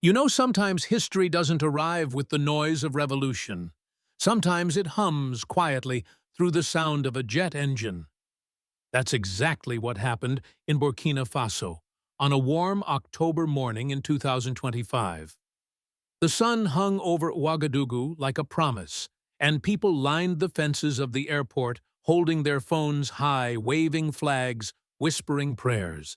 You know, sometimes history doesn't arrive with the noise of revolution. Sometimes it hums quietly through the sound of a jet engine. That's exactly what happened in Burkina Faso on a warm October morning in 2025. The sun hung over Ouagadougou like a promise, and people lined the fences of the airport, holding their phones high, waving flags, whispering prayers.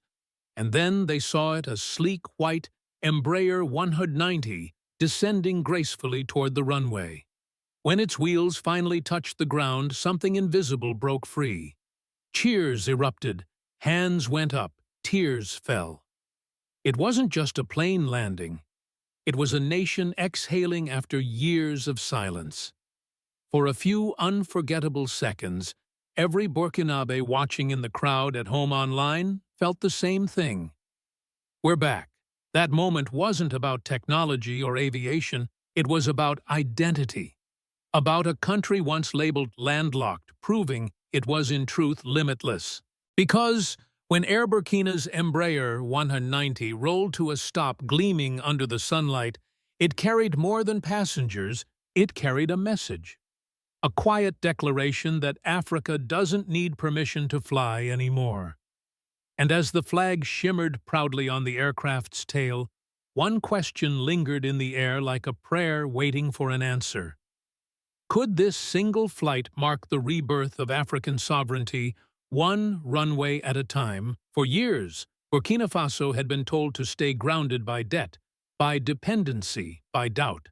And then they saw it, a sleek white Embraer 190 descending gracefully toward the runway. When its wheels finally touched the ground, something invisible broke free. Cheers erupted, hands went up, tears fell. It wasn't just a plane landing. It was a nation exhaling after years of silence. For a few unforgettable seconds, every Burkinabe watching in the crowd at home online felt the same thing. We're back. That moment wasn't about technology or aviation, it was about identity. About a country once labeled landlocked, proving it was in truth limitless. Because when Air Burkina's Embraer 190 rolled to a stop gleaming under the sunlight, it carried more than passengers, it carried a message. A quiet declaration that Africa doesn't need permission to fly anymore. And as the flag shimmered proudly on the aircraft's tail, one question lingered in the air like a prayer waiting for an answer. Could this single flight mark the rebirth of African sovereignty, one runway at a time? For years, Burkina Faso had been told to stay grounded by debt, by dependency, by doubt.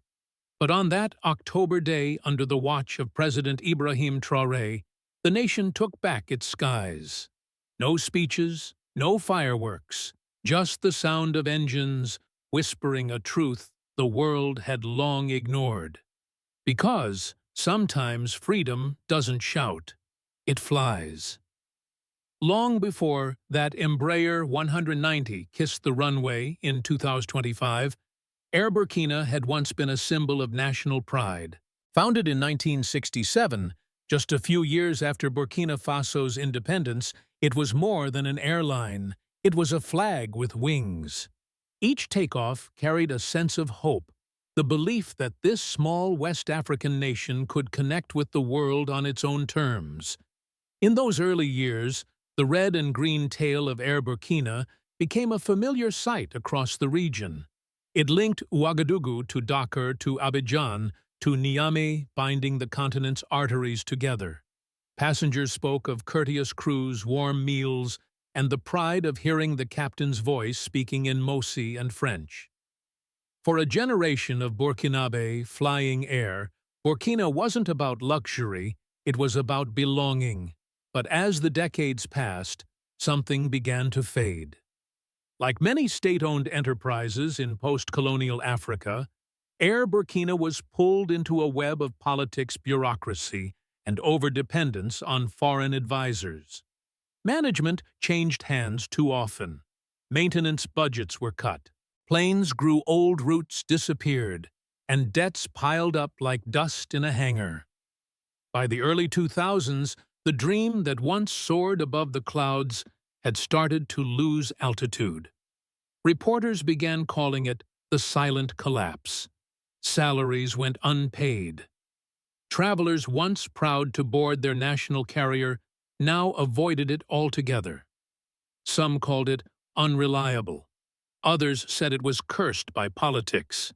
But on that October day, under the watch of President Ibrahim Traoré, the nation took back its skies. No speeches, no fireworks, just the sound of engines whispering a truth the world had long ignored. Because sometimes freedom doesn't shout, it flies. Long before that Embraer 190 kissed the runway in 2025, Air Burkina had once been a symbol of national pride. Founded in 1967, just a few years after Burkina Faso's independence, it was more than an airline. It was a flag with wings. Each takeoff carried a sense of hope, the belief that this small West African nation could connect with the world on its own terms. In those early years, the red and green tail of Air Burkina became a familiar sight across the region. It linked Ouagadougou to Dakar to Abidjan to Niamey, binding the continent's arteries together. Passengers spoke of courteous crews, warm meals, and the pride of hearing the captain's voice speaking in Mosi and French. For a generation of Burkinabe flying air, Burkina wasn't about luxury, it was about belonging. But as the decades passed, something began to fade. Like many state-owned enterprises in post-colonial Africa, Air Burkina was pulled into a web of politics, bureaucracy, and overdependence on foreign advisors. Management changed hands too often. Maintenance budgets were cut. Planes grew old, routes disappeared, and debts piled up like dust in a hangar. By the early 2000s, the dream that once soared above the clouds had started to lose altitude. Reporters began calling it the silent collapse. Salaries went unpaid. Travelers once proud to board their national carrier now avoided it altogether. Some called it unreliable. Others said it was cursed by politics.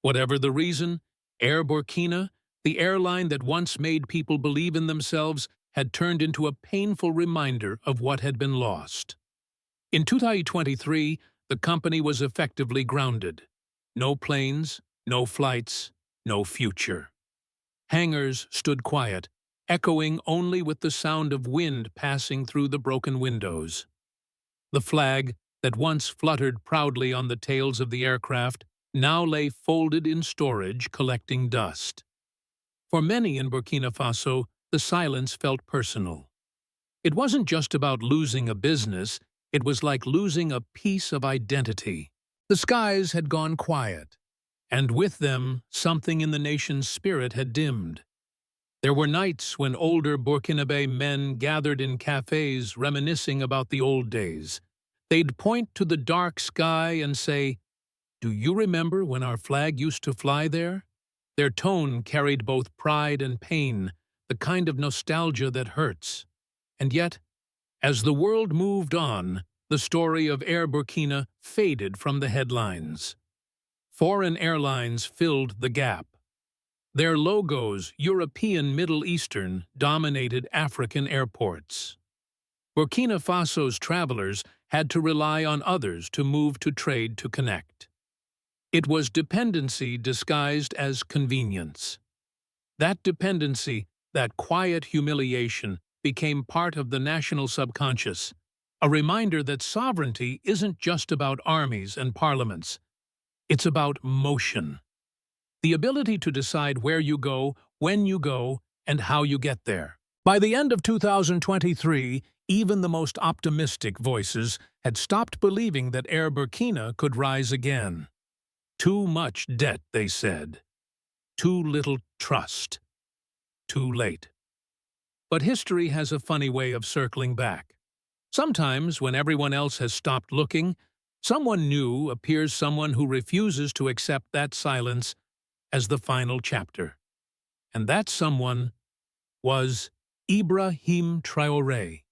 Whatever the reason, Air Burkina, the airline that once made people believe in themselves, had turned into a painful reminder of what had been lost. In 2023, the company was effectively grounded. No planes, no flights, no future. Hangars stood quiet, echoing only with the sound of wind passing through the broken windows. The flag that once fluttered proudly on the tails of the aircraft now lay folded in storage, collecting dust. For many in Burkina Faso, the silence felt personal. It wasn't just about losing a business, it was like losing a piece of identity. The skies had gone quiet, and with them, something in the nation's spirit had dimmed. There were nights when older Burkinabe men gathered in cafes reminiscing about the old days. They'd point to the dark sky and say, "Do you remember when our flag used to fly there?" Their tone carried both pride and pain, the kind of nostalgia that hurts. And yet, as the world moved on, the story of Air Burkina faded from the headlines. Foreign airlines filled the gap. Their logos, European, Middle Eastern, dominated African airports. Burkina Faso's travelers had to rely on others to move to trade to connect. It was dependency disguised as convenience. That dependency, that quiet humiliation, became part of the national subconscious, a reminder that sovereignty isn't just about armies and parliaments. It's about motion. The ability to decide where you go, when you go, and how you get there. By the end of 2023, even the most optimistic voices had stopped believing that Air Burkina could rise again. Too much debt, they said. Too little trust. Too late. But history has a funny way of circling back. Sometimes, when everyone else has stopped looking, someone new appears, someone who refuses to accept that silence as the final chapter. And that someone was Ibrahim Traoré.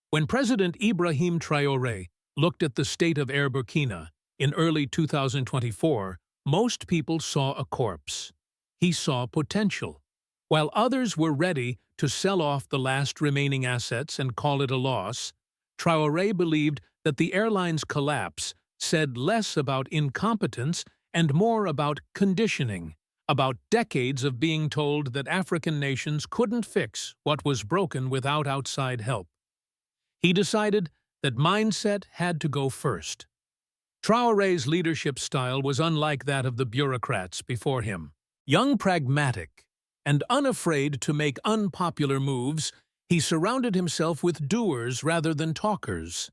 When President Ibrahim Traoré looked at the state of Air Burkina in early 2024, most people saw a corpse. He saw potential. While others were ready to sell off the last remaining assets and call it a loss, Traoré believed that the airline's collapse said less about incompetence and more about conditioning, about decades of being told that African nations couldn't fix what was broken without outside help. He decided that mindset had to go first. Traoré's leadership style was unlike that of the bureaucrats before him. Young, pragmatic, and unafraid to make unpopular moves, he surrounded himself with doers rather than talkers.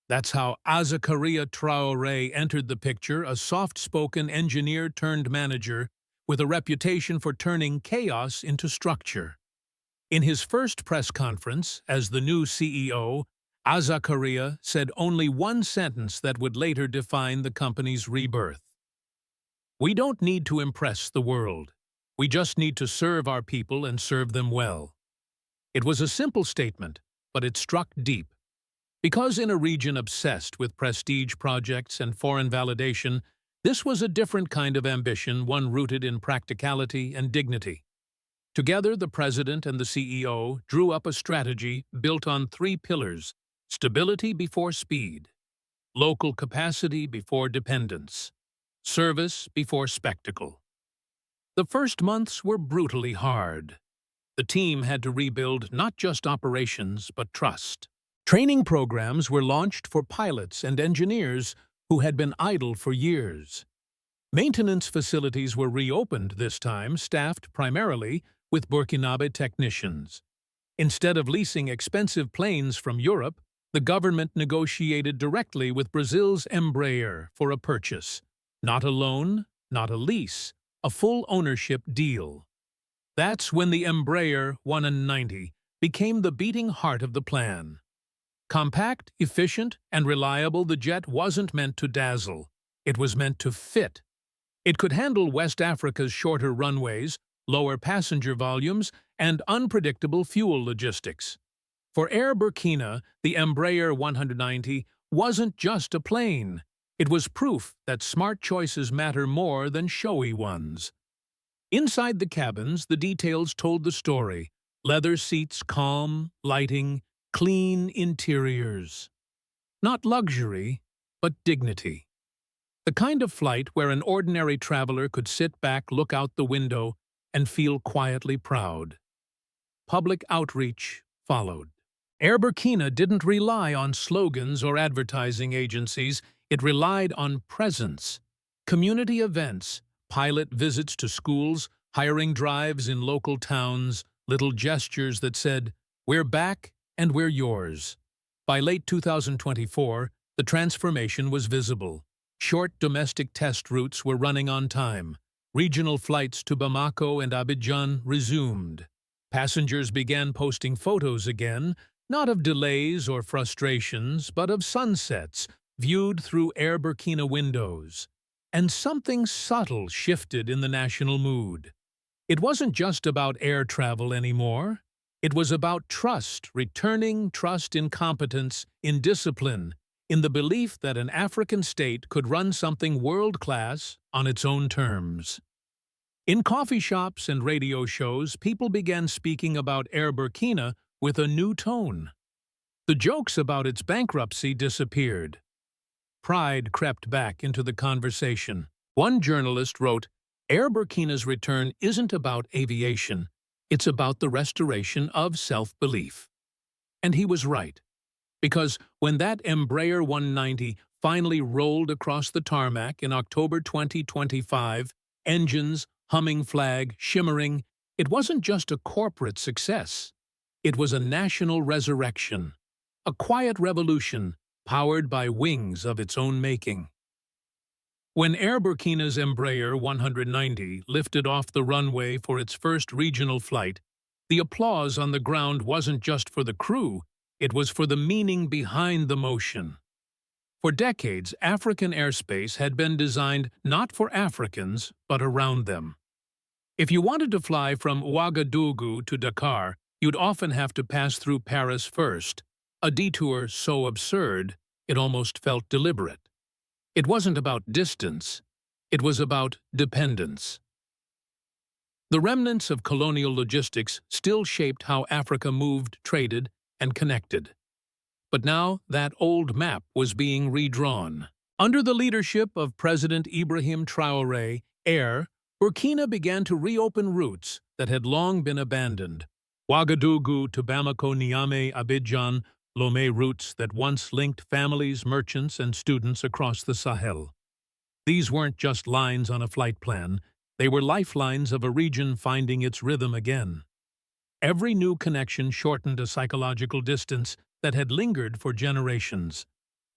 That's how Zakaria Traoré entered the picture, a soft-spoken engineer-turned-manager with a reputation for turning chaos into structure. In his first press conference as the new CEO, Zakaria said only one sentence that would later define the company's rebirth. "We don't need to impress the world. We just need to serve our people and serve them well." It was a simple statement, but it struck deep. Because in a region obsessed with prestige projects and foreign validation, this was a different kind of ambition, one rooted in practicality and dignity. Together, the president and the CEO drew up a strategy built on three pillars: stability before speed, local capacity before dependence, service before spectacle. The first months were brutally hard. The team had to rebuild not just operations, but trust. Training programs were launched for pilots and engineers who had been idle for years. Maintenance facilities were reopened this time, staffed primarily with Burkinabe technicians. Instead of leasing expensive planes from Europe, the government negotiated directly with Brazil's Embraer for a purchase. Not a loan, not a lease, a full ownership deal. That's when the Embraer 190 became the beating heart of the plan. Compact, efficient, and reliable, the jet wasn't meant to dazzle. It was meant to fit. It could handle West Africa's shorter runways, lower passenger volumes, and unpredictable fuel logistics. For Air Burkina, the Embraer 190 wasn't just a plane. It was proof that smart choices matter more than showy ones. Inside the cabins, the details told the story. Leather seats, calm, lighting, clean interiors. Not luxury, but dignity. The kind of flight where an ordinary traveler could sit back, look out the window, and feel quietly proud. Public outreach followed. Air Burkina didn't rely on slogans or advertising agencies. It relied on presence. Community events, pilot visits to schools, hiring drives in local towns, little gestures that said, "We're back and we're yours." By late 2024, the transformation was visible. Short domestic test routes were running on time. Regional flights to Bamako and Abidjan resumed. Passengers began posting photos again, not of delays or frustrations, but of sunsets viewed through Air Burkina windows. And something subtle shifted in the national mood. It wasn't just about air travel anymore. It was about trust, returning trust in competence, in discipline, in the belief that an African state could run something world-class on its own terms. In coffee shops and radio shows, people began speaking about Air Burkina with a new tone. The jokes about its bankruptcy disappeared. Pride crept back into the conversation. One journalist wrote, "Air Burkina's return isn't about aviation, it's about the restoration of self-belief." And he was right, because when that Embraer 190 finally rolled across the tarmac in October 2025, engines, humming flag, shimmering, it wasn't just a corporate success. It was a national resurrection, a quiet revolution powered by wings of its own making. When Air Burkina's Embraer 190 lifted off the runway for its first regional flight, the applause on the ground wasn't just for the crew, it was for the meaning behind the motion. For decades, African airspace had been designed not for Africans, but around them. If you wanted to fly from Ouagadougou to Dakar, you'd often have to pass through Paris first, a detour so absurd it almost felt deliberate. It wasn't about distance, it was about dependence. The remnants of colonial logistics still shaped how Africa moved, traded, and connected. But now that old map was being redrawn. Under the leadership of President Ibrahim Traoré, Air Burkina began to reopen routes that had long been abandoned. Ouagadougou to Bamako, Niamey, Abidjan, Lomé routes that once linked families, merchants, and students across the Sahel. These weren't just lines on a flight plan, they were lifelines of a region finding its rhythm again. Every new connection shortened a psychological distance that had lingered for generations.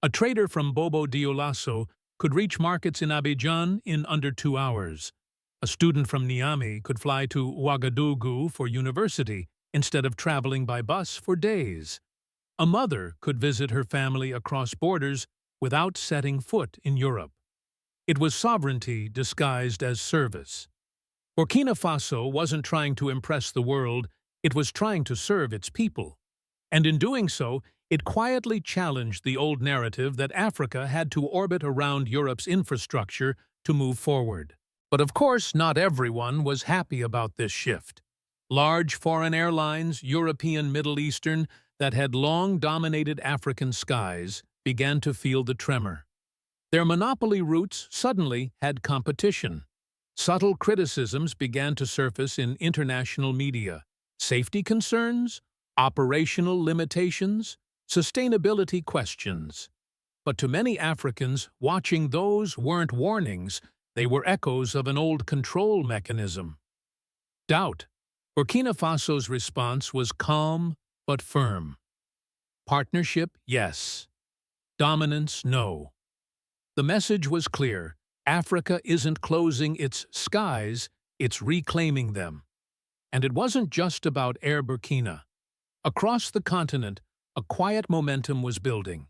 A trader from Bobo Dioulasso could reach markets in Abidjan in under 2 hours. A student from Niamey could fly to Ouagadougou for university instead of traveling by bus for days. A mother could visit her family across borders without setting foot in Europe. It was sovereignty disguised as service. Burkina Faso wasn't trying to impress the world, it was trying to serve its people. And in doing so, it quietly challenged the old narrative that Africa had to orbit around Europe's infrastructure to move forward. But of course, not everyone was happy about this shift. Large foreign airlines, European, Middle Eastern, that had long dominated African skies, began to feel the tremor. Their monopoly routes suddenly had competition. Subtle criticisms began to surface in international media. Safety concerns, operational limitations, sustainability questions. But to many Africans, watching those weren't warnings, they were echoes of an old control mechanism. Doubt. Burkina Faso's response was calm but firm. Partnership, yes. Dominance, no. The message was clear. Africa isn't closing its skies, it's reclaiming them. And it wasn't just about Air Burkina. Across the continent, a quiet momentum was building.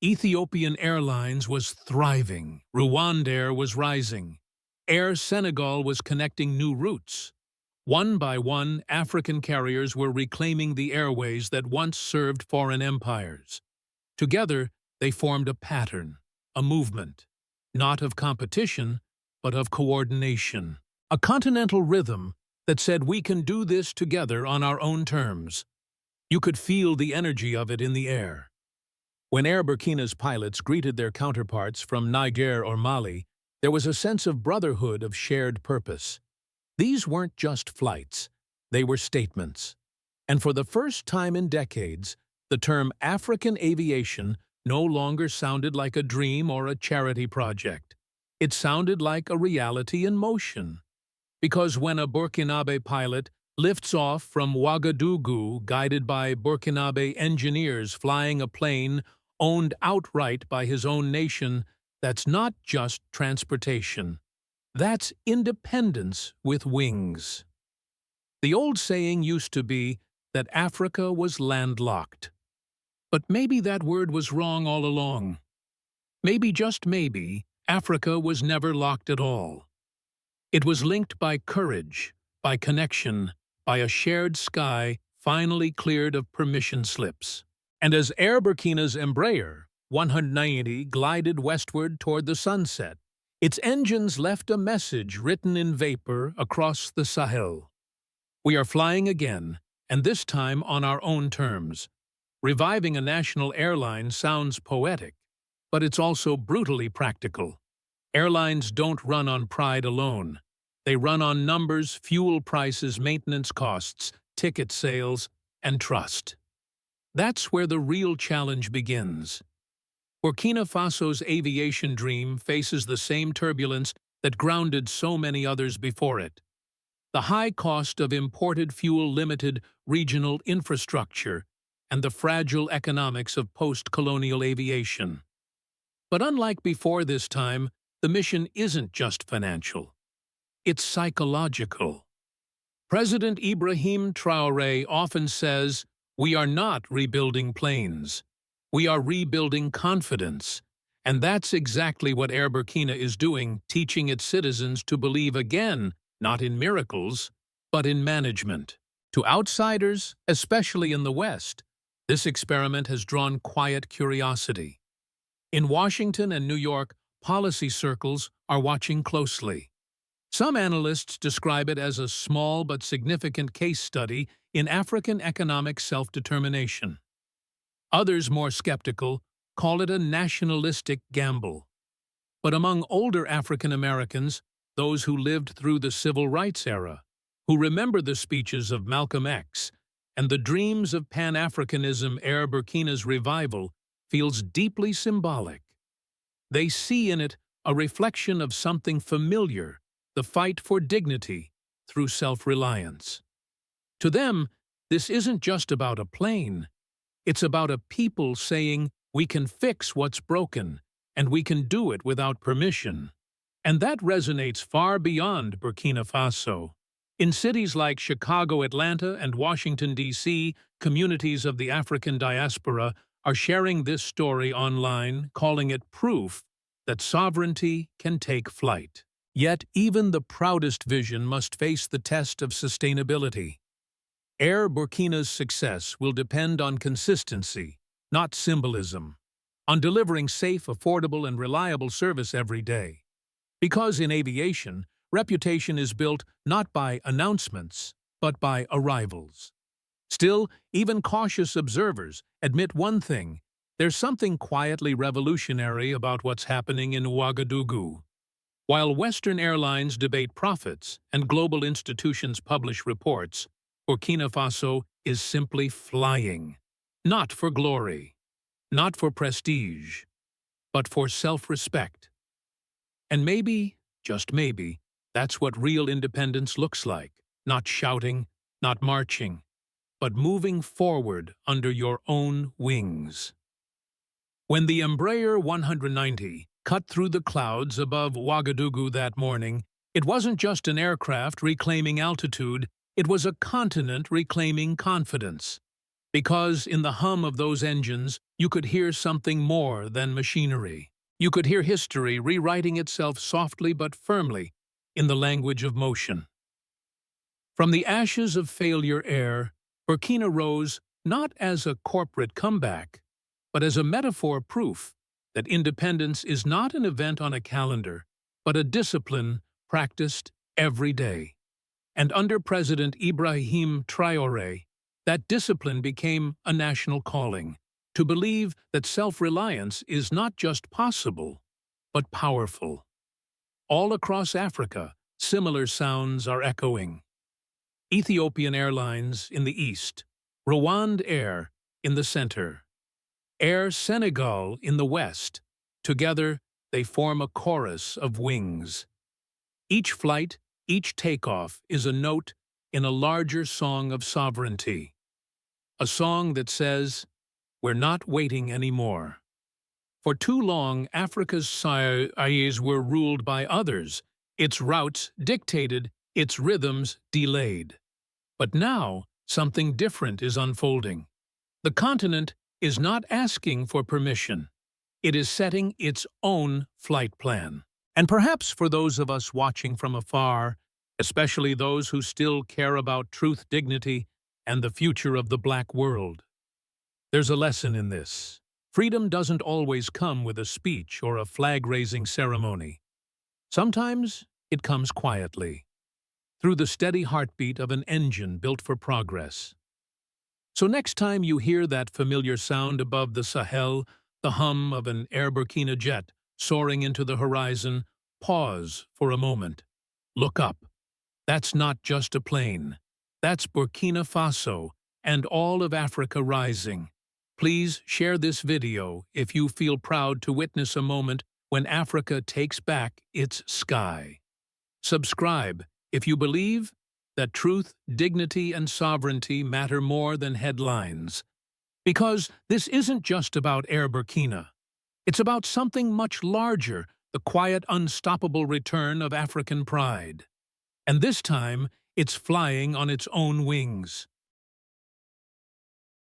Ethiopian Airlines was thriving. Rwandair was rising. Air Senegal was connecting new routes. One by one, African carriers were reclaiming the airways that once served foreign empires. Together, they formed a pattern, a movement, not of competition, but of coordination. A continental rhythm that said we can do this together on our own terms. You could feel the energy of it in the air. When Air Burkina's pilots greeted their counterparts from Niger or Mali, there was a sense of brotherhood, of shared purpose. These weren't just flights, they were statements. And for the first time in decades, the term African aviation no longer sounded like a dream or a charity project. It sounded like a reality in motion. Because when a Burkinabe pilot lifts off from Ouagadougou guided by Burkinabe engineers flying a plane owned outright by his own nation, that's not just transportation. That's independence with wings. The old saying used to be that Africa was landlocked. But maybe that word was wrong all along. Maybe, just maybe, Africa was never locked at all. It was linked by courage, by connection, by a shared sky finally cleared of permission slips. And as Air Burkina's Embraer 190 glided westward toward the sunset, its engines left a message written in vapor across the Sahel. We are flying again, and this time on our own terms. Reviving a national airline sounds poetic, but it's also brutally practical. Airlines don't run on pride alone. They run on numbers, fuel prices, maintenance costs, ticket sales, and trust. That's where the real challenge begins. Burkina Faso's aviation dream faces the same turbulence that grounded so many others before it. The high cost of imported fuel-limited regional infrastructure and the fragile economics of post-colonial aviation. But unlike before this time, the mission isn't just financial. It's psychological. President Ibrahim Traoré often says, "We are not rebuilding planes. We are rebuilding confidence." And that's exactly what Air Burkina is doing, teaching its citizens to believe again, not in miracles, but in management. To outsiders, especially in the West, this experiment has drawn quiet curiosity. In Washington and New York, policy circles are watching closely. Some analysts describe it as a small but significant case study in African economic self-determination. Others, more skeptical, call it a nationalistic gamble. But among older African Americans, those who lived through the civil rights era, who remember the speeches of Malcolm X and the dreams of Pan-Africanism, Air Burkina's revival feels deeply symbolic. They see in it a reflection of something familiar, the fight for dignity through self-reliance. To them, this isn't just about a plane. It's about a people saying, "We can fix what's broken, and we can do it without permission." And that resonates far beyond Burkina Faso. In cities like Chicago, Atlanta, and Washington, D.C., communities of the African diaspora are sharing this story online, calling it proof that sovereignty can take flight. Yet even the proudest vision must face the test of sustainability. Air Burkina's success will depend on consistency, not symbolism, on delivering safe, affordable, and reliable service every day. Because in aviation, reputation is built not by announcements, but by arrivals. Still, even cautious observers admit one thing: there's something quietly revolutionary about what's happening in Ouagadougou. While Western airlines debate profits and global institutions publish reports, Burkina Faso is simply flying. Not for glory, not for prestige, but for self-respect. And maybe, just maybe, that's what real independence looks like. Not shouting, not marching, but moving forward under your own wings. When the Embraer 190 cut through the clouds above Ouagadougou that morning, it wasn't just an aircraft reclaiming altitude, it was a continent reclaiming confidence. Because in the hum of those engines, you could hear something more than machinery. You could hear history rewriting itself softly but firmly in the language of motion. From the ashes of failure Air, Burkina rose not as a corporate comeback, but as a metaphor proof that independence is not an event on a calendar, but a discipline practiced every day. And under President Ibrahim Traoré, that discipline became a national calling, to believe that self-reliance is not just possible, but powerful. All across Africa, similar sounds are echoing. Ethiopian Airlines in the east, Rwanda Air in the center, Air Senegal in the west. Together, they form a chorus of wings. Each flight, each takeoff is a note in a larger song of sovereignty. A song that says, "We're not waiting anymore." For too long, Africa's skies were ruled by others, its routes dictated, its rhythms delayed. But now, something different is unfolding. The continent is not asking for permission. It is setting its own flight plan. And perhaps for those of us watching from afar, especially those who still care about truth, dignity, and the future of the black world, there's a lesson in this. Freedom doesn't always come with a speech or a flag-raising ceremony. Sometimes it comes quietly, through the steady heartbeat of an engine built for progress. So next time you hear that familiar sound above the Sahel, the hum of an Air Burkina jet soaring into the horizon, pause for a moment. Look up. That's not just a plane. That's Burkina Faso and all of Africa rising. Please share this video if you feel proud to witness a moment when Africa takes back its sky. Subscribe if you believe that truth, dignity, and sovereignty matter more than headlines. Because this isn't just about Air Burkina. It's about something much larger, the quiet, unstoppable return of African pride. And this time, it's flying on its own wings.